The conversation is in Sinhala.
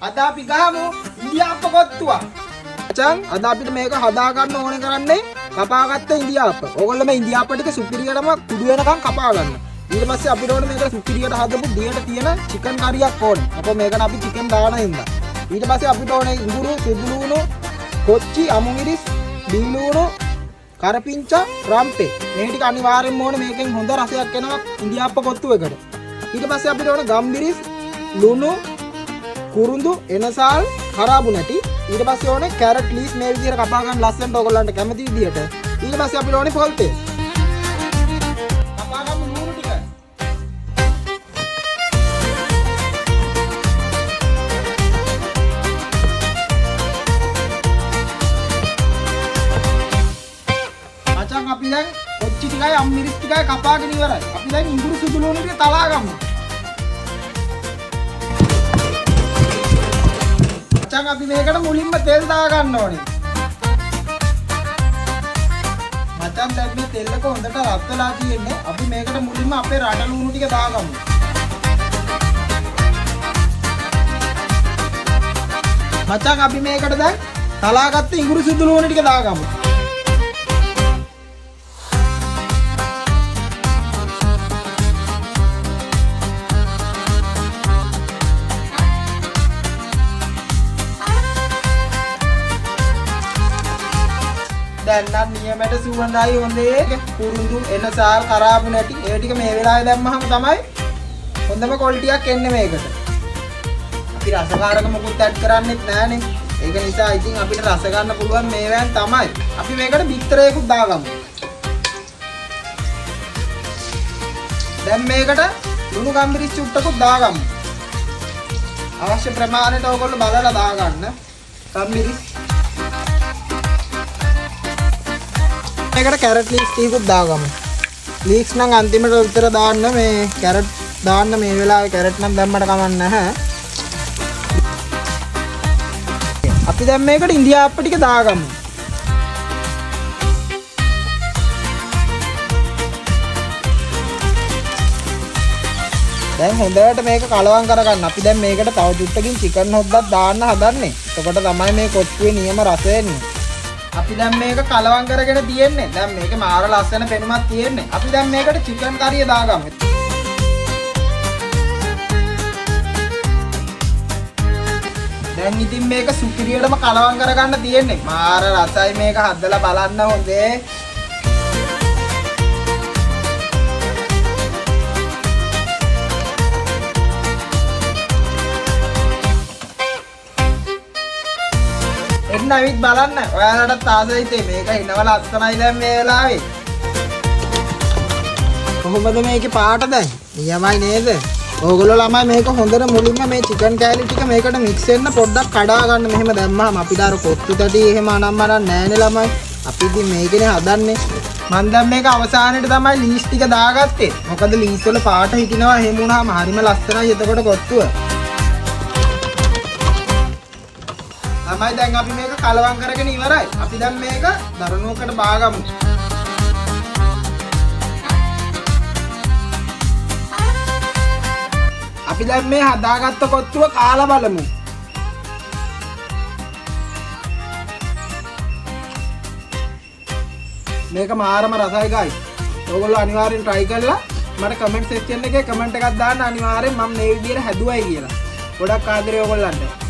අද අපි ගහමු ඉන්දියාප්ප කොත්තුවක්. මචං අද අපිට මේක හදා ගන්න ඕනේ කරන්නේ කපාගත්ත ඉන්දියාප්ප. ඕගොල්ලෝ මේ ඉන්දියාප්ප ටික සුපිරියටම කුඩු වෙනකන් කපා ගන්න. ඊට පස්සේ අපිට ඕනේ මේකට සුපිරියට හදපු දියට තියෙන චිකන් කරියක් ඕනේ. මොකද මේකට අපි චිකන් දාන හින්දා. ඊට පස්සේ අපිට ඕනේ ඉඟුරු, සුදුලුණු, කොච්චි, අමුමිරිස්, බීලුණු, කරපිංචා, රම්පේ. මේ ටික අනිවාර්යෙන්ම ඕනේ මේකෙන් හොඳ රසයක් එනවා ඉන්දියාප්ප කොත්තුවකට. ඊට පස්සේ අපිට ඕනේ ගම්බිරිස්, ලුණු, කුරුඳු, එනසාල්, කරාබු නැටි. ඊට පස්සේ ඕනේ කැරට් ලීස් මේ විදිහට කපා ගන්න ලස්සනට ඔයගොල්ලන්ට කැමති විදිහට. ඊට පස්සේ අපිට ඕනේ පොල් පේස්ට්. කපා ගමු ලුණු ටික. මචං අපි දැන් කොච්චි ටිකයි අම්මිරිස් ටිකයි කපාගෙන ඉවරයි. අපි දැන් ඉඟුරු සුදුලුණු ටික තලා ගමු. අපි මේකට මුලින්ම තෙල් දා ගන්න ඕනේ. මචං දැන් මේ තෙල් එක හොඳට රත් වෙලා තියෙන්නේ. අපි මේකට මුලින්ම අපේ රට ලුණු ටික දාගමු. මචං අපි මේකට දැන් තලාගත්ත ඉඟුරු සුදු ලුණු ටික දාගමු. දැන් නම් නියමයට සුවඳයි හොඳේ. කුරුඳු, එනසාල්, කරාබු නැටි ඒ ටික මේ වෙලාවේ දැම්මහම තමයි හොඳම ක්වොලිටියක් එන්නේ මේකට. අපි රසකාරක මොකුත් ඇඩ් කරන්නේත් නැහනේ. ඒක නිසා ඉතින් අපිට රස ගන්න පුළුවන් මේවෙන් තමයි. අපි මේකට බිත්තරයකුත් දාගමු. දැන් මේකට ලුණු ගම්බිරිස් චුට්ටකුත් දාගමු. අවශ්‍ය ප්‍රමාණයට ඕගොල්ලෝ බලලා දාගන්න. ගම්බිරිස් මේකට කැරට් ලීක්ස් ටිකකුත් දාගමු. ලීක්ස් නම් අන්තිමට උතර දාන්න. මේ කැරට් දාන්න මේ වෙලාවේ කැරට් නම් දැම්මට කමක් නැහැ. අපි දැන් මේකට ඉන්දියාප්ප ටික දාගමු. දැන් හොඳට මේක කලවම් කරගන්න. අපි දැන් මේකට තව චුට්ටකින් චිකන් හොද්දක් දාන්න හදන්නේ. එතකොට තමයි මේ කොත්තුවේ නියම රසය එන්නේ. අපි දැන් මේක කලවම් කරගෙන තියෙන්නේ. දැන් මේකේ මාර ලස්සන පෙනුමක් තියෙන්නේ. අපි දැන් මේකට චිකන් කරිය දාගමු. දැන් ඉතින් මේක සුපිරියටම කලවම් කරගන්න තියෙන්නේ. මාර රසයි මේක හදලා බලන්න හොඳේ. එන්න අවිත් බලන්න. ඔයාලටත් ආසයි තේ මේක හිනවල අස්සනයි දැන් මේ වෙලාවේ. කොහොමද මේකේ පාට දැන්? නියමයි නේද? ඕගොල්ලෝ ළමයි මේක හොඳට මුලින්ම මේ චිකන් කෑලි ටික මේකට මික්ස් වෙන්න පොඩ්ඩක් කඩා ගන්න. මෙහෙම දැම්මම අපිට අර කොත්තු තැටි එහෙම අනම්මනක් නැහැනේ ළමයි. අපි ඉතින් මේකනේ හදන්නේ. මම දැන් මේක අවසානයේට තමයි ලීස් ටික දාගත්තේ. මොකද ලීස් වල පාට හිටිනවා. එහෙම වුණාම හරිම ලස්සනයි එතකොට කොත්තුව. තමයි දැන් අපි මේක කලවම් කරගෙන ඉවරයි. අපි දැන් මේක දරණුවකට බාගමු. අපි දැන් මේ හදාගත්ත කොත්තුව කාලා බලමු. මේක මාරම රසයි guys. ඔයගොල්ලෝ අනිවාර්යෙන් try කරලා මට comment section එකේ comment එකක් දාන්න අනිවාර්යෙන් මම මේ විදිහට හැදුවයි කියලා. ගොඩක් ආදරේ ඔයගොල්ලන්ට.